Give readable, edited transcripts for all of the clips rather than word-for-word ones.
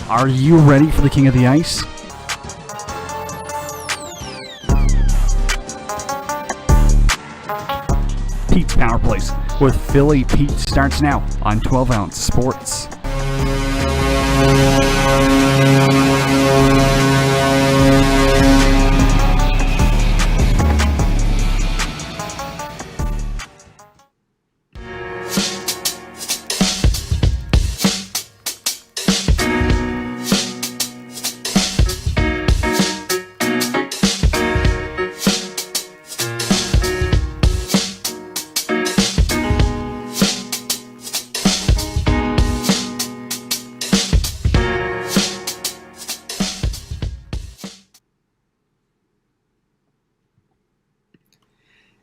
Are you ready for the King of the Ice? Pete's Power Plays with Philly Pete starts now on 12 Ounce Sports.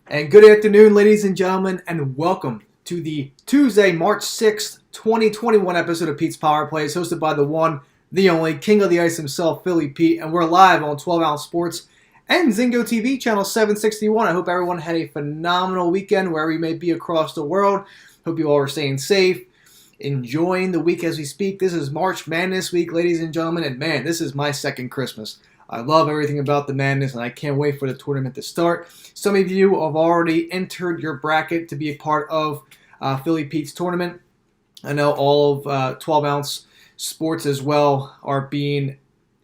And good afternoon, ladies and gentlemen, and welcome to the Tuesday, March 6th, 2021 episode of Pete's Power Plays, hosted by the one, the only, King of the Ice himself, Philly Pete, and we're live on 12 Ounce Sports and Zingo TV, channel 761. I hope everyone had a phenomenal weekend wherever you may be across the world. Hope you all are staying safe, enjoying the week as we speak. This is March Madness week, ladies and gentlemen, and man, this is my second Christmas. I love everything about the madness, and I can't wait for the tournament to start. Some of you have already entered your bracket to be a part of Philly Pete's tournament. I know all of 12 Ounce Sports as well are being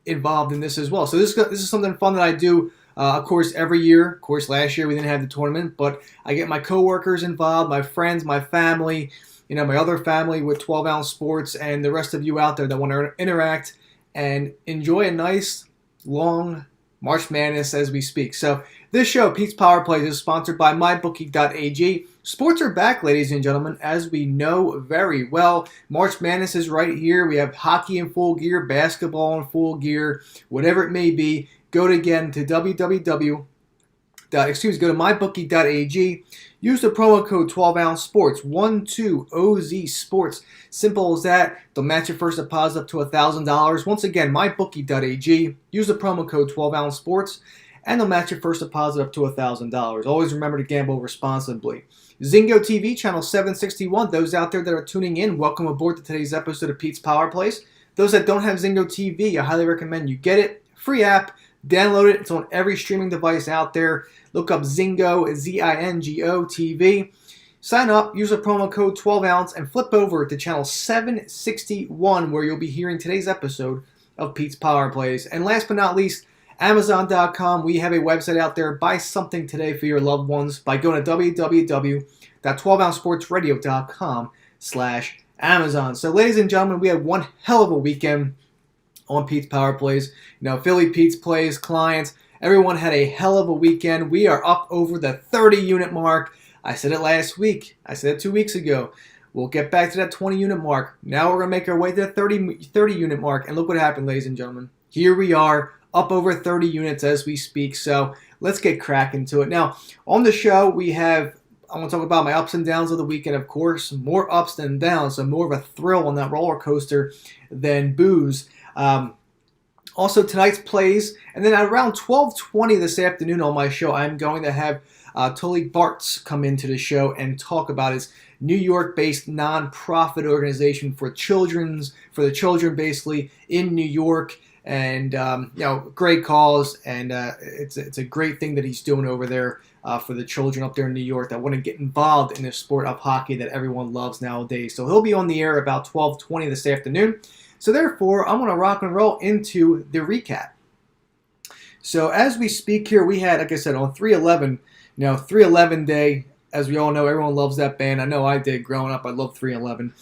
involved in this as well. So this is something fun that I do, of course, every year. Of course, last year we didn't have the tournament, but I get my coworkers involved, my friends, my family, my other family with 12 Ounce Sports, and the rest of you out there that want to interact and enjoy a nice long March Madness as we speak. So this show, Pete's Power Plays, is sponsored by mybookie.ag. Sports are back, ladies and gentlemen, as we know very well. March Madness is right here. We have hockey in full gear, basketball in full gear, whatever it may be. Go to mybookie.ag. Use the promo code 12 Ounce Sports, 12OZ Sports. Simple as that. They'll match your first deposit up to $1,000. Once again, mybookie.ag. Use the promo code 12 Ounce Sports, and they'll match your first deposit up to $1,000. Always remember to gamble responsibly. Zingo TV, channel 761. Those out there that are tuning in, welcome aboard to today's episode of Pete's Power Plays. Those that don't have Zingo TV, I highly recommend you get it. Free app. Download it. It's on every streaming device out there. Look up Zingo, Zingo TV. Sign up, use the promo code 12 Ounce, and flip over to channel 761, where you'll be hearing today's episode of Pete's Power Plays. And last but not least, Amazon.com. We have a website out there. Buy something today for your loved ones by going to www.12ouncesportsradio.com/Amazon. So, ladies and gentlemen, we had one hell of a weekend on Pete's Power Plays. Philly Pete's Plays, clients, everyone had a hell of a weekend. We are up over the 30-unit mark. I said it last week. I said it 2 weeks ago. We'll get back to that 20-unit mark. Now we're going to make our way to the 30-unit mark. And look what happened, ladies and gentlemen. Here we are, up over 30 units as we speak. So let's get cracking to it. Now, on the show, I want to talk about my ups and downs of the weekend, of course. More ups than downs, so more of a thrill on that roller coaster than booze. Also, tonight's plays, and then at around 12:20 this afternoon on my show, I'm going to have Tully Bartz come into the show and talk about his New York-based nonprofit organization for the children, basically in New York, and great cause, and it's a great thing that he's doing over there for the children up there in New York that want to get involved in the sport of hockey that everyone loves nowadays. So he'll be on the air about 12:20 this afternoon. So therefore, I'm going to rock and roll into the recap. So as we speak here, we had, like I said, on 3/11, 3/11 Day, as we all know, everyone loves that band. I know I did growing up. I loved 3/11.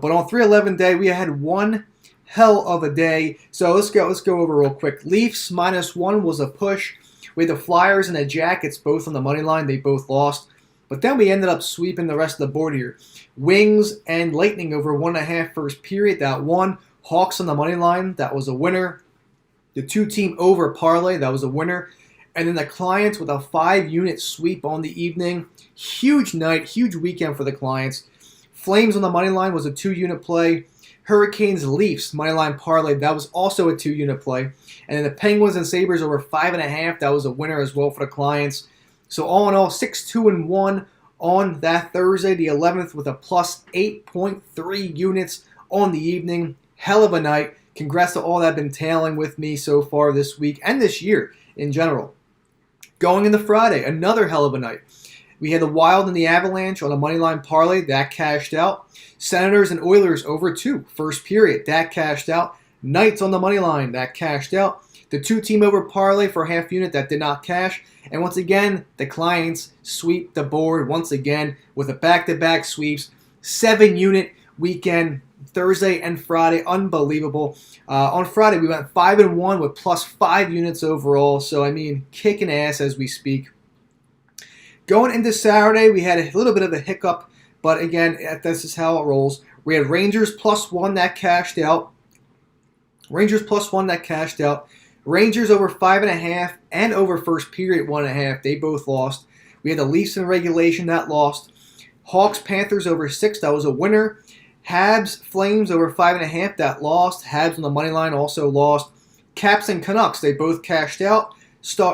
But on 3/11 Day, we had one hell of a day. So let's go over real quick. Leafs -1 was a push. We had the Flyers and the Jackets both on the money line. They both lost. But then we ended up sweeping the rest of the board here. Wings and Lightning over 1.5 first period. That won. Hawks on the money line. That was a winner. The 2-team over parlay. That was a winner. And then the Clients with a 5-unit sweep on the evening. Huge night. Huge weekend for the Clients. Flames on the money line was a 2-unit play. Hurricanes Leafs money line parlay. That was also a 2-unit play. And then the Penguins and Sabres over 5.5. That was a winner as well for the Clients. So all in all, 6-2-1 on that Thursday, the 11th, with a plus 8.3 units on the evening. Hell of a night. congrats to all that have been tailing with me so far this week and this year in general. Going into Friday, another hell of a night. We had the Wild and the Avalanche on a moneyline parlay. That cashed out. Senators and Oilers over 2, first period. That cashed out. Knights on the moneyline. That cashed out. The 2-team over parlay for half unit. That did not cash. And once again, the clients sweep the board once again with a back-to-back sweeps. 7-unit weekend, Thursday and Friday. Unbelievable. On Friday, we went 5-1 with plus 5 units overall. So, I mean, kicking ass as we speak. Going into Saturday, we had a little bit of a hiccup, but again, this is how it rolls. We had Rangers plus 1 that cashed out. Rangers over 5.5 and over first period 1.5. They both lost. We had the Leafs in regulation that lost. Hawks Panthers over 6. That was a winner. Habs Flames over 5.5. That lost. Habs on the money line also lost. Caps and Canucks, they both cashed out.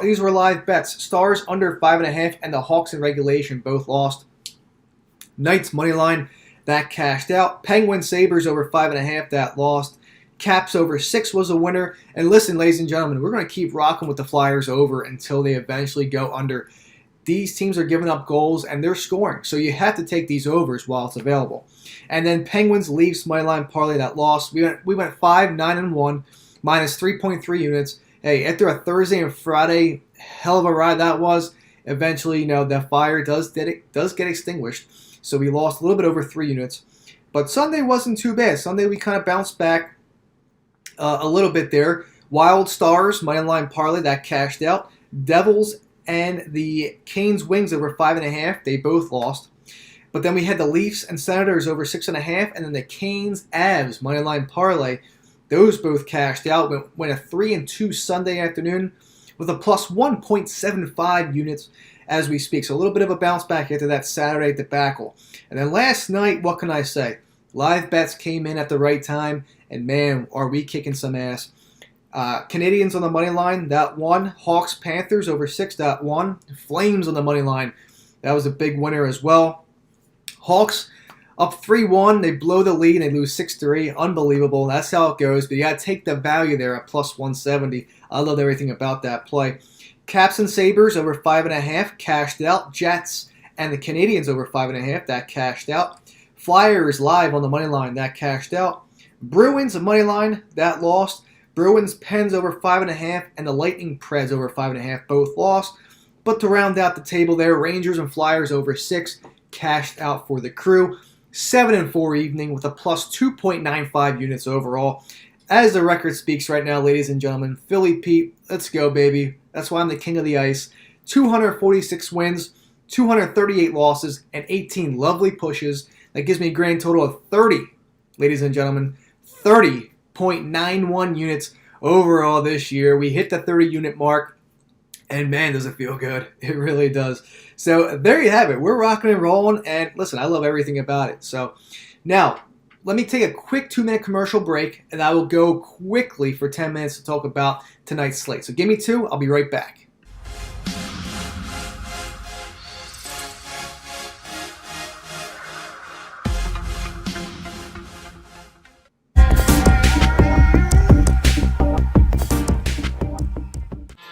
These were live bets. Stars under 5.5 and the Hawks in regulation both lost. Knights money line, that cashed out. Penguins Sabres over 5.5, that lost. Caps over 6 was a winner. And listen, ladies and gentlemen, we're going to keep rocking with the Flyers over until they eventually go under. These teams are giving up goals and they're scoring, so you have to take these overs while it's available. And then Penguins Leafs money line parlay, that lost. We went 5-9-1 minus 3.3 units. Hey, after a Thursday and Friday, hell of a ride that was. Eventually, the fire does get extinguished. So we lost a little bit over 3 units. But Sunday wasn't too bad. Sunday we kind of bounced back a little bit there. Wild Stars, moneyline parlay, that cashed out. Devils and the Canes Wings over 5.5. They both lost. But then we had the Leafs and Senators over 6.5. And then the Canes Avs, moneyline parlay. Those both cashed out. Went a 3-2 Sunday afternoon with a plus 1.75 units as we speak. So a little bit of a bounce back after that Saturday debacle. And then last night, what can I say? Live bets came in at the right time, and man, are we kicking some ass. Canadians on the money line, that won. Hawks Panthers over 6, that won. Flames on the money line, that was a big winner as well. Hawks up 3-1, they blow the lead and they lose 6-3. Unbelievable. That's how it goes. But you got to take the value there at plus 170. I love everything about that play. Caps and Sabres over 5.5 cashed out. Jets and the Canadians over 5.5, that cashed out. Flyers live on the money line, that cashed out. Bruins money line, that lost. Bruins Pens over 5.5 and the Lightning Preds over 5.5, both lost. But to round out the table there, Rangers and Flyers over 6 cashed out for the crew. 7-4 evening with a plus 2.95 units overall. As the record speaks right now, ladies and gentlemen, Philly Pete, let's go, baby. That's why I'm the king of the ice. 246 wins, 238 losses, and 18 lovely pushes. That gives me a grand total of 30, ladies and gentlemen, 30.91 units overall this year. We hit the 30-unit mark. And man, does it feel good. It really does. So there you have it. We're rocking and rolling. And listen, I love everything about it. So now, let me take a quick 2-minute commercial break. And I will go quickly for 10 minutes to talk about tonight's slate. So give me 2. I'll be right back.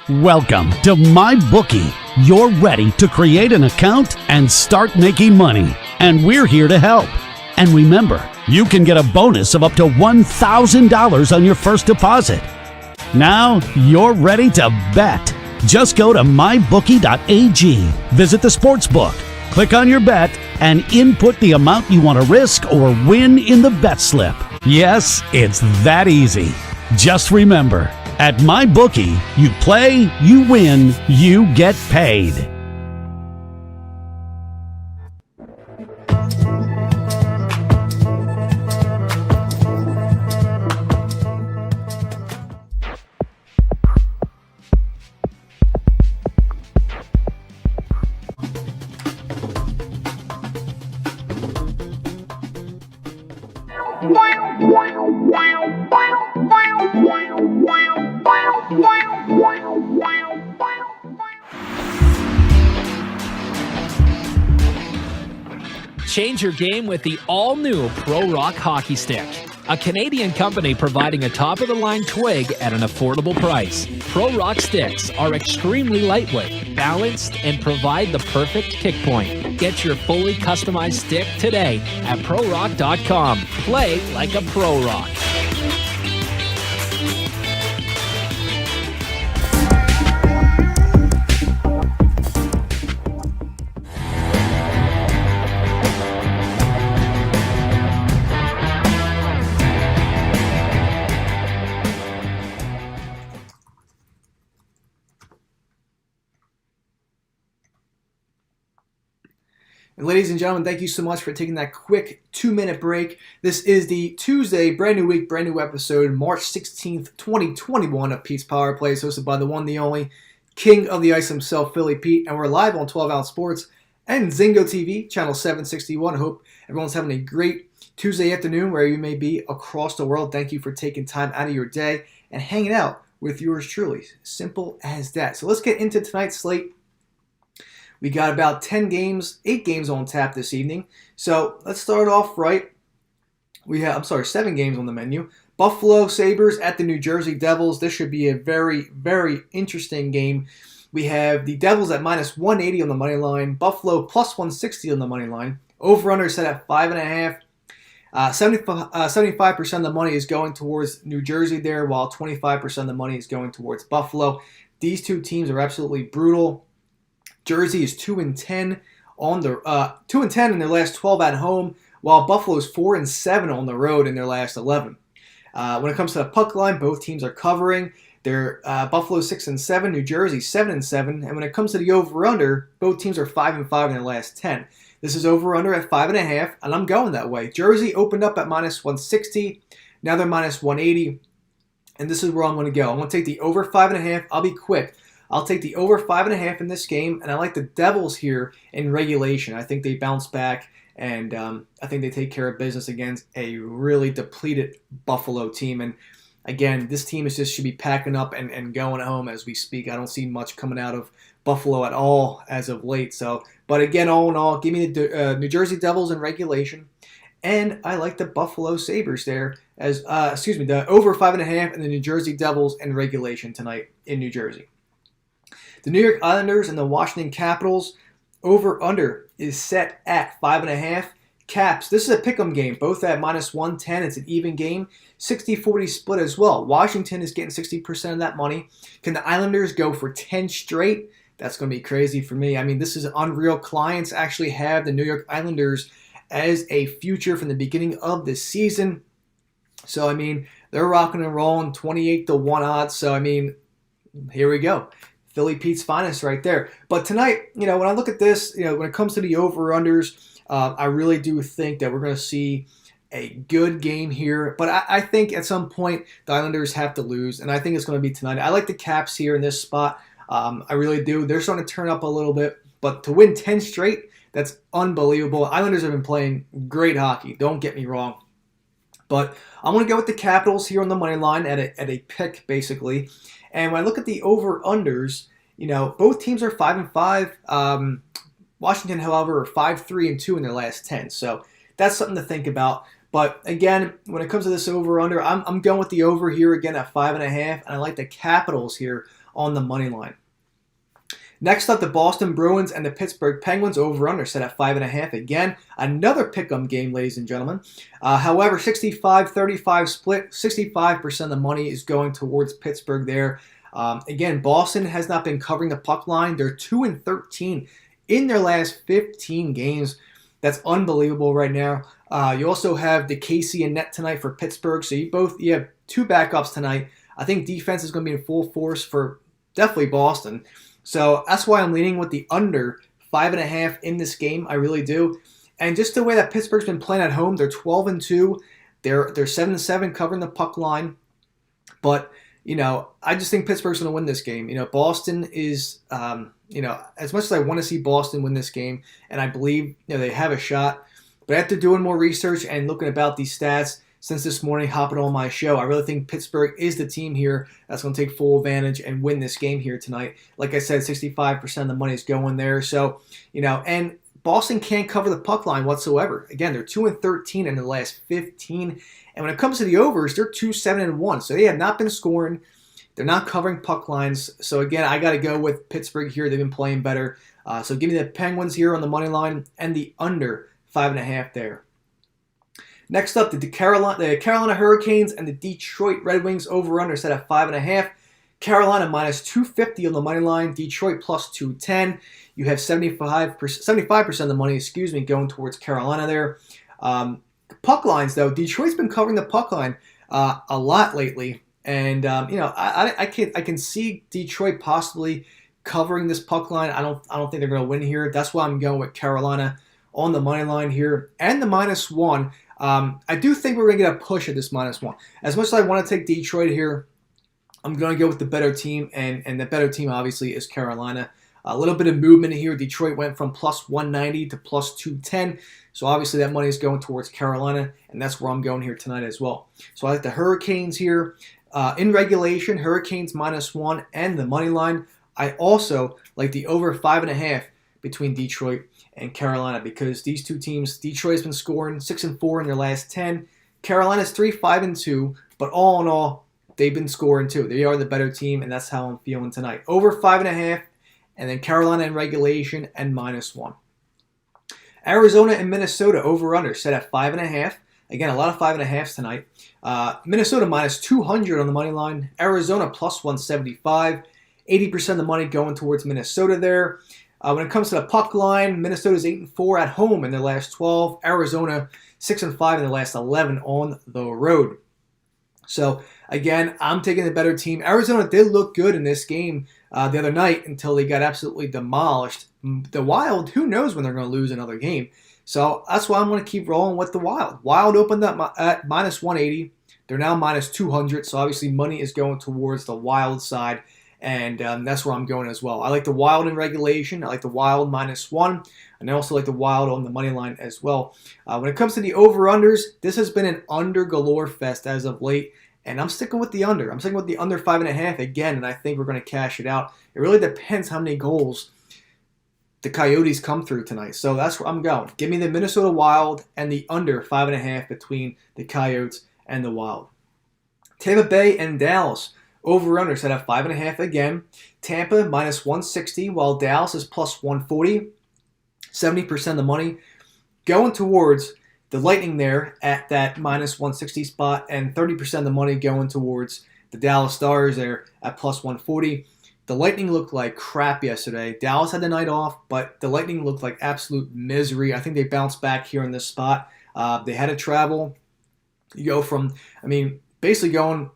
Welcome to MyBookie. You're ready to create an account and start making money. And we're here to help. And remember, you can get a bonus of up to $1,000 on your first deposit. Now you're ready to bet. Just go to mybookie.ag, visit the sportsbook, click on your bet, and input the amount you want to risk or win in the bet slip. Yes, it's that easy. Just remember, at MyBookie, you play, you win, you get paid. Change your game with the all-new Pro Rock Hockey Stick, a Canadian company providing a top-of-the-line twig at an affordable price. Pro Rock sticks are extremely lightweight, balanced, and provide the perfect kick point. Get your fully customized stick today at ProRock.com. Play like a Pro Rock. And ladies and gentlemen, thank you so much for taking that quick 2-minute break. This is the Tuesday, brand new week, brand new episode, March 16th, 2021 of Pete's Power Plays, hosted by the one, the only, king of the ice himself, Philly Pete. And we're live on 12 Ounce Sports and Zingo TV, channel 761. I hope everyone's having a great Tuesday afternoon wherever you may be across the world. Thank you for taking time out of your day and hanging out with yours truly. Simple as that. So let's get into tonight's slate. We got about 8 games on tap this evening. So let's start off right. We have, 7 games on the menu. Buffalo Sabres at the New Jersey Devils. This should be a very, very interesting game. We have the Devils at minus 180 on the money line. Buffalo plus 160 on the money line. Over-under set at 5.5. 75% of the money is going towards New Jersey there, while 25% of the money is going towards Buffalo. These two teams are absolutely brutal. Jersey is 2-10 on the 2-10 in their last 12 at home, while Buffalo is 4-7 on the road in their last 11. When it comes to the puck line, both teams are covering. They're Buffalo 6-7, New Jersey 7-7, and when it comes to the over/under, both teams are 5-5 in their last 10. This is over/under at 5.5, and I'm going that way. Jersey opened up at minus 160, now they're minus 180, and this is where I'm going to go. I'm going to take the over 5.5. I'll be quick. I'll take the over 5.5 in this game, and I like the Devils here in regulation. I think they bounce back, and I think they take care of business against a really depleted Buffalo team. And again, this team should be packing up and going home as we speak. I don't see much coming out of Buffalo at all as of late. But again, all in all, give me the New Jersey Devils in regulation, and I like the Buffalo Sabres there as the over 5.5 and the New Jersey Devils in regulation tonight in New Jersey. The New York Islanders and the Washington Capitals, over/under is set at 5.5. Caps, this is a pick'em game, both at minus 110. It's an even game, 60-40 split as well. Washington is getting 60% of that money. Can the Islanders go for 10 straight? That's going to be crazy for me. I mean, this is unreal. Clients actually have the New York Islanders as a future from the beginning of the season. So, I mean, they're rocking and rolling, 28-1 odds. So, I mean, here we go. Philly Pete's finest right there. But tonight, when I look at this, when it comes to the over-unders, I really do think that we're going to see a good game here. But I think at some point the Islanders have to lose, and I think it's going to be tonight. I like the Caps here in this spot. I really do. They're starting to turn up a little bit. But to win 10 straight, that's unbelievable. Islanders have been playing great hockey. Don't get me wrong. But I'm going to go with the Capitals here on the money line at a pick, basically. And when I look at the over-unders, both teams are 5-5. Washington, however, are 5-3-2 in their last 10. So that's something to think about. But again, when it comes to this over/under, I'm going with the over here again at 5.5, and I like the Capitals here on the money line. Next up, the Boston Bruins and the Pittsburgh Penguins, over/under set at 5.5. Again, another pick'em game, ladies and gentlemen. However, 65-35 split. 65% of the money is going towards Pittsburgh there. Again, Boston has not been covering the puck line. They're 2-13 in their last 15 games. That's unbelievable right now. You also have the Casey in net tonight for Pittsburgh. So you have 2 backups tonight. I think defense is going to be in full force for definitely Boston. So that's why I'm leaning with the under 5.5 in this game. I really do. And just the way that Pittsburgh's been playing at home, they're 12-2. They're 7-7 covering the puck line. But, I just think Pittsburgh's going to win this game. Boston is, as much as I want to see Boston win this game, and I believe they have a shot, but after doing more research and looking about these stats since this morning, hopping on my show, I really think Pittsburgh is the team here that's going to take full advantage and win this game here tonight. Like I said, 65% of the money is going there. So, and Boston can't cover the puck line whatsoever. Again, they're 2-13 in the last 15. And when it comes to the overs, they're 2-7-1. So they have not been scoring. They're not covering puck lines. So again, I got to go with Pittsburgh here. They've been playing better. So give me the Penguins here on the money line and the under 5.5 there. Next up, the Carolina Hurricanes and the Detroit Red Wings over-under set at 5.5. Carolina minus 250 on the money line. Detroit plus 210. You have 75% of the money, going towards Carolina there. Puck lines, though, Detroit's been covering the puck line a lot lately. And, I can see Detroit possibly covering this puck line. I don't think they're going to win here. That's why I'm going with Carolina on the money line here and the -1. I do think we're going to get a push at this -1. As much as I want to take Detroit here, I'm going to go with the better team, and the better team obviously is Carolina. A little bit of movement here. Detroit went from plus 190 to plus 210, so obviously that money is going towards Carolina, and that's where I'm going here tonight as well. So I like the Hurricanes here. In regulation, Hurricanes -1 and the money line. I also like the over 5.5 between Detroit and Carolina because these two teams, Detroit's been scoring 6-4 in their last 10. Carolina's 3-5-2, but all in all, they've been scoring too. They are the better team, and that's how I'm feeling tonight. Over 5.5, and then Carolina in regulation and -1. Arizona and Minnesota over/under set at 5.5. Again, a lot of 5.5s tonight. Minnesota minus 200 on the money line. Arizona plus 175. 80% of the money going towards Minnesota there. When it comes to the puck line, Minnesota's 8-4 at home in their last 12. Arizona 6-5 in their last 11 on the road. So again, I'm taking the better team. Arizona did look good in this game the other night until they got absolutely demolished. The Wild, who knows when they're going to lose another game. So that's why I'm going to keep rolling with the Wild. Wild opened up at minus 180. They're now minus 200. So obviously money is going towards the Wild side. And that's where I'm going as well. I like the Wild in regulation. I like the Wild -1. And I also like the Wild on the money line as well. When it comes to the over-unders, this has been an under galore fest as of late. And I'm sticking with the under. I'm sticking with the under 5.5 again. And I think we're going to cash it out. It really depends how many goals the Coyotes come through tonight. So that's where I'm going. Give me the Minnesota Wild and the under 5.5 between the Coyotes and the Wild. Tampa Bay and Dallas. Over-under set at 5.5 again. Tampa minus 160, while Dallas is plus 140. 70% of the money going towards the Lightning there at that minus 160 spot, and 30% of the money going towards the Dallas Stars there at plus 140. The Lightning looked like crap yesterday. Dallas had the night off, but the Lightning looked like absolute misery. I think they bounced back here in this spot. They had to travel. You go from, basically going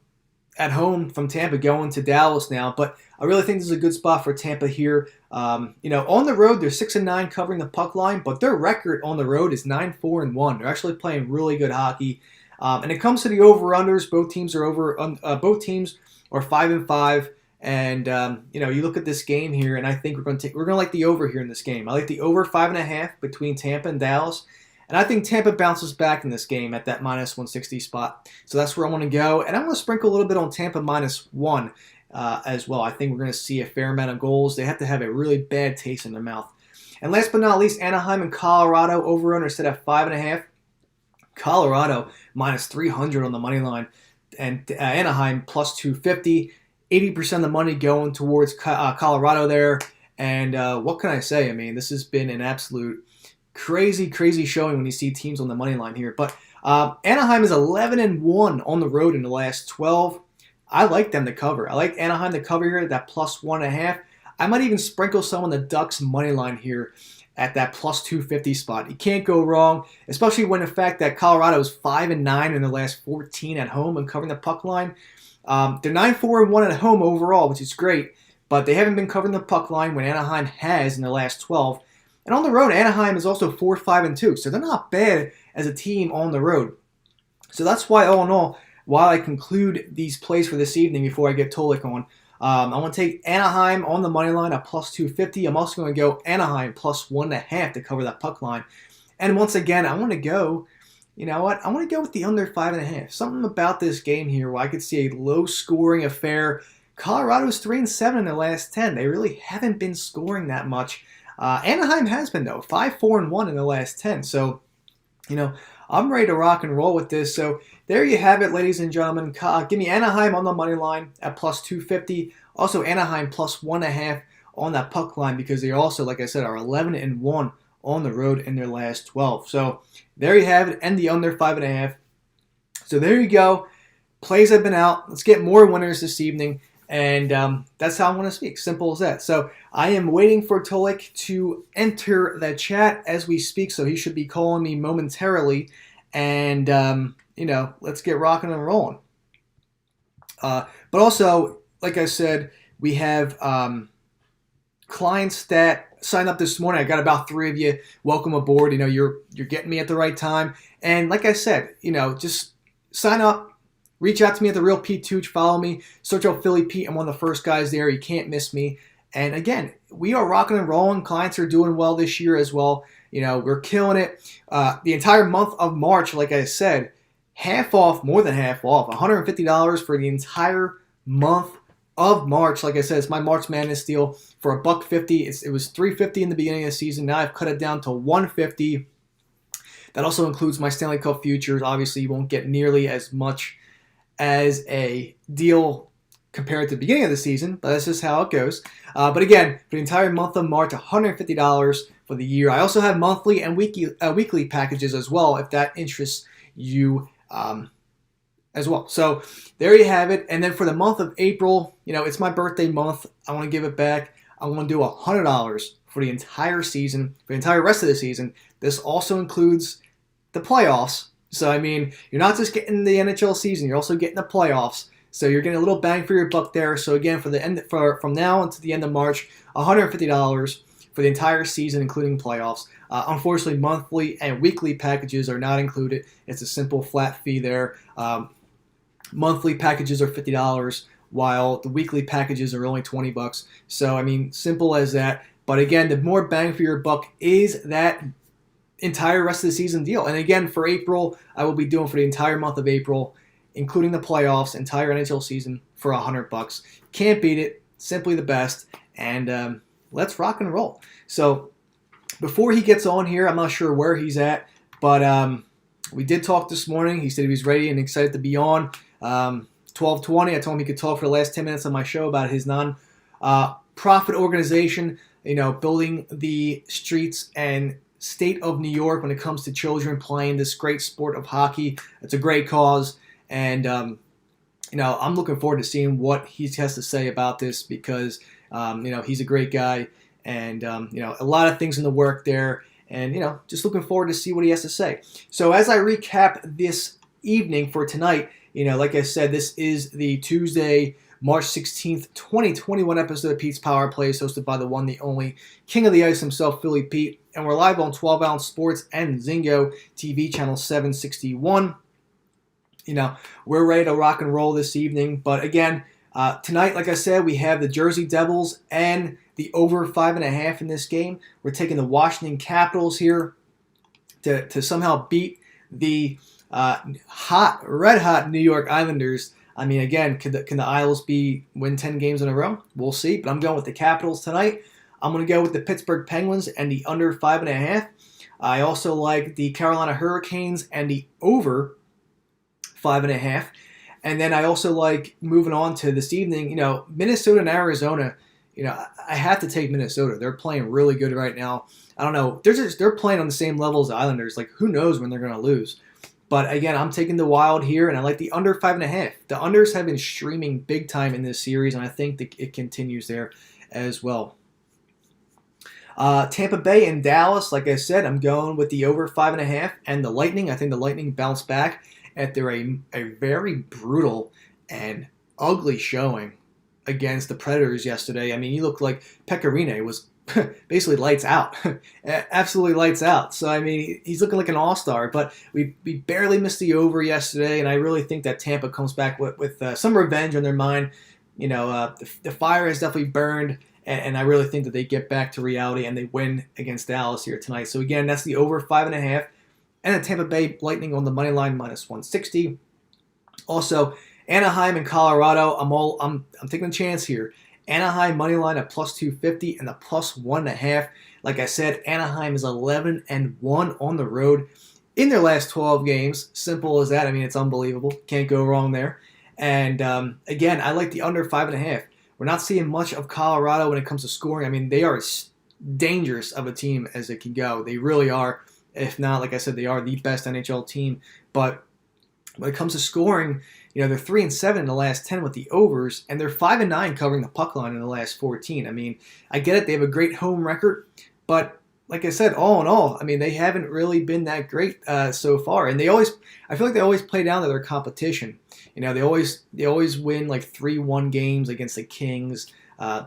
at home from Tampa going to Dallas now, but I really think this is a good spot for Tampa here. On the road, they're 6-9 covering the puck line, but their record on the road is 9-4-1. They're actually playing really good hockey. And it comes to the over/unders, both teams are 5-5. And you look at this game here, and I think we're going to like the over here in this game. I like the over 5.5 between Tampa and Dallas. And I think Tampa bounces back in this game at that minus 160 spot. So that's where I want to go. And I'm going to sprinkle a little bit on Tampa -1 as well. I think we're going to see a fair amount of goals. They have to have a really bad taste in their mouth. And last but not least, Anaheim and Colorado over/under set at 5.5. Colorado minus 300 on the money line. And Anaheim plus 250. 80% of the money going towards Colorado there. And what can I say? This has been an absolute crazy showing when you see teams on the money line here. But Anaheim is 11-1 on the road in the last 12. I like them to cover. I like Anaheim to cover here at that plus 1.5. I might even sprinkle some on the Ducks money line here at that plus 250 spot. You can't go wrong, especially when the fact that Colorado is 5-9 in the last 14 at home and covering the puck line. They're 9-4-1 at home overall, which is great, but they haven't been covering the puck line when Anaheim has in the last 12. And on the road, Anaheim is also 4-5-2, so they're not bad as a team on the road. So that's why, all in all, while I conclude these plays for this evening before I get Tolik on, I want to take Anaheim on the money line at plus 250. I'm also going to go Anaheim plus 1.5 to cover that puck line. And once again, I want to go, I want to go with the under 5.5. Something about this game here where I could see a low-scoring affair. Colorado's 3-7 in their last 10. They really haven't been scoring that much. Anaheim has been, though, 5-4-1 in the last 10. So, I'm ready to rock and roll with this. So there you have it, ladies and gentlemen. Give me Anaheim on the money line at plus 250. Also, Anaheim plus 1.5 on that puck line because they also, like I said, are 11-1 on the road in their last 12. So there you have it, and the under 5.5. So there you go. Plays have been out. Let's get more winners this evening. And that's how I want to speak. Simple as that. So I am waiting for Tolik to enter the chat as we speak. So he should be calling me momentarily. And, let's get rocking and rolling. But also, like I said, we have clients that signed up this morning. I got about 3 of you. Welcome aboard. You're getting me at the right time. And like I said, just sign up. Reach out to me at The Real Pete Tooch. Follow me. Search out Philly Pete. I'm one of the first guys there. You can't miss me. And again, we are rocking and rolling. Clients are doing well this year as well. We're killing it. The entire month of March, like I said, half off, more than half off, $150 for the entire month of March. Like I said, it's my March Madness deal for $150. It was $350 in the beginning of the season. Now I've cut it down to $150. That also includes my Stanley Cup futures. Obviously, you won't get nearly as much as a deal compared to the beginning of the season, but that's just how it goes. But again, for the entire month of March, $150 for the year. I also have monthly and weekly packages as well, if that interests you as well. So there you have it. And then for the month of April, it's my birthday month. I want to give it back. I want to do $100 for the entire season, for the entire rest of the season. This also includes the playoffs. So, you're not just getting the NHL season, you're also getting the playoffs. So you're getting a little bang for your buck there. So again, from now until the end of March, $150 for the entire season, including playoffs. Unfortunately, monthly and weekly packages are not included. It's a simple flat fee there. Monthly packages are $50, while the weekly packages are only $20. So, simple as that. But again, the more bang for your buck is that entire rest of the season deal. And again, for April, I will be doing for the entire month of April, including the playoffs, entire NHL season for $100. Can't beat it. Simply the best. And let's rock and roll. So before he gets on here, I'm not sure where he's at, but we did talk this morning. He said he was ready and excited to be on. 12:20, I told him he could talk for the last 10 minutes of my show about his non-profit organization, building the streets and state of New York when it comes to children playing this great sport of hockey. It's a great cause, and I'm looking forward to seeing what he has to say about this because he's a great guy, and a lot of things in the work there, and just looking forward to see what he has to say. So as I recap this evening for tonight, like I said, this is the Tuesday, March 16th, 2021 episode of Pete's Power Plays, hosted by the one, the only King of the Ice himself, Philly Pete. And we're live on 12 Ounce Sports and Zingo TV, channel 761. We're ready to rock and roll this evening. But again, tonight, like I said, we have the Jersey Devils and the over 5.5 in this game. We're taking the Washington Capitals here to somehow beat the red hot New York Islanders. Again, can the Isles win 10 games in a row? We'll see, but I'm going with the Capitals tonight. I'm going to go with the Pittsburgh Penguins and the under 5.5. I also like the Carolina Hurricanes and the over 5.5. And then I also like moving on to this evening, Minnesota and Arizona. I have to take Minnesota. They're playing really good right now. I don't know. They're playing on the same level as the Islanders. Like, who knows when they're going to lose? But again, I'm taking the Wild here, and I like the under 5.5. The unders have been streaming big time in this series, and I think that it continues there as well. Tampa Bay and Dallas, like I said, I'm going with the over 5.5 and the Lightning. I think the Lightning bounce back after a very brutal and ugly showing against the Predators yesterday. You look like Pecorine was basically lights out. Absolutely lights out. So, he's looking like an all-star, but we barely missed the over yesterday, and I really think that Tampa comes back with some revenge on their mind. The fire has definitely burned, and I really think that they get back to reality and they win against Dallas here tonight. So, again, that's the over 5.5, and the Tampa Bay Lightning on the money line minus 160. Also, Anaheim and Colorado, I'm taking a chance here. Anaheim money line at plus 250 and the plus 1.5. Like I said, Anaheim is 11-1 on the road in their last 12 games. Simple as that. I mean, it's unbelievable. Can't go wrong there. And again, I like the under 5.5. We're not seeing much of Colorado when it comes to scoring. I mean, they are as dangerous of a team as it can go. They really are. If not, like I said, they are the best NHL team. But when it comes to scoring, they're 3-7 in the last 10 with the overs, and they're 5-9 covering the puck line in the last 14. I mean, I get it. They have a great home record, but like I said, all in all, I mean, they haven't really been that great so far. And I feel like they always play down to their competition. They always win like 3-1 games against the Kings.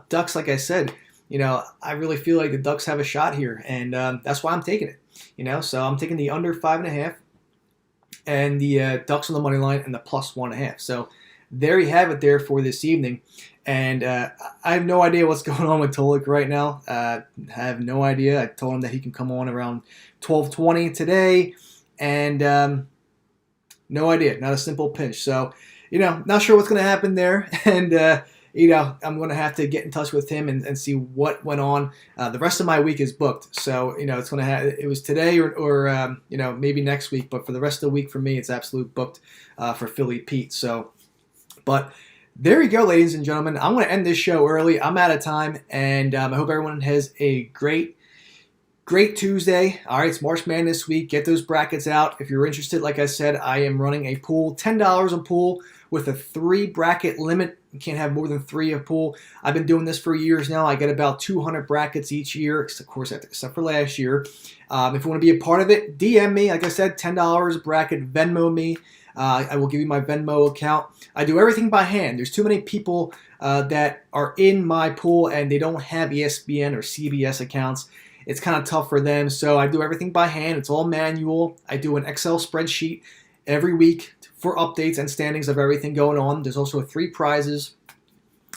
Ducks, like I said, I really feel like the Ducks have a shot here, and that's why I'm taking it. So I'm taking the under 5.5 and the Ducks on the money line and the plus 1.5. So there you have it there for this evening. And I have no idea what's going on with Tolik right now. I have no idea. I told him that he can come on around 12:20 today, and no idea. Not a simple pinch. So, not sure what's going to happen there. And I'm going to have to get in touch with him and see what went on. The rest of my week is booked, so it's going to it was today or maybe next week, but for the rest of the week for me, it's absolute booked for Philly Pete. So, but there you go, ladies and gentlemen. I'm going to end this show early. I'm out of time, and I hope everyone has a great Tuesday. All right, it's March Madness week. Get those brackets out. If you're interested, like I said, I am running a pool, $10 a pool with a 3-bracket limit. You can't have more than 3 a pool. I've been doing this for years now. I get about 200 brackets each year, of course, except for last year. If you want to be a part of it, DM me. Like I said, $10 a bracket. Venmo me. I will give you my Venmo account. I do everything by hand. There's too many people that are in my pool and they don't have ESPN or CBS accounts. It's kind of tough for them, so I do everything by hand. It's all manual. I do an Excel spreadsheet every week for updates and standings of everything going on. There's also 3 prizes,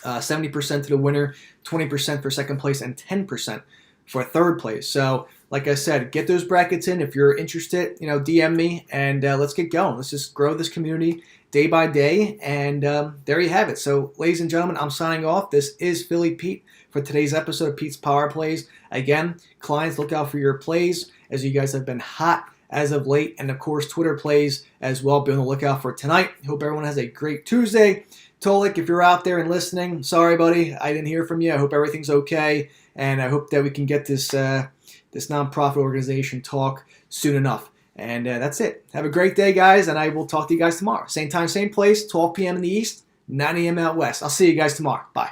70% to the winner, 20% for second place, and 10% for third place. So, like I said, get those brackets in. If you're interested, DM me, and let's get going. Let's just grow this community day by day, and there you have it. So, ladies and gentlemen, I'm signing off. This is Philly Pete for today's episode of Pete's Power Plays. Again, clients, look out for your plays, as you guys have been hot as of late, and of course, Twitter plays as well. Be on the lookout for tonight. Hope everyone has a great Tuesday. Tolik, if you're out there and listening, sorry, buddy, I didn't hear from you. I hope everything's okay, and I hope that we can get this this nonprofit organization talk soon enough. And that's it. Have a great day, guys, and I will talk to you guys tomorrow. Same time, same place, 12 p.m. in the East, 9 a.m. out West. I'll see you guys tomorrow. Bye.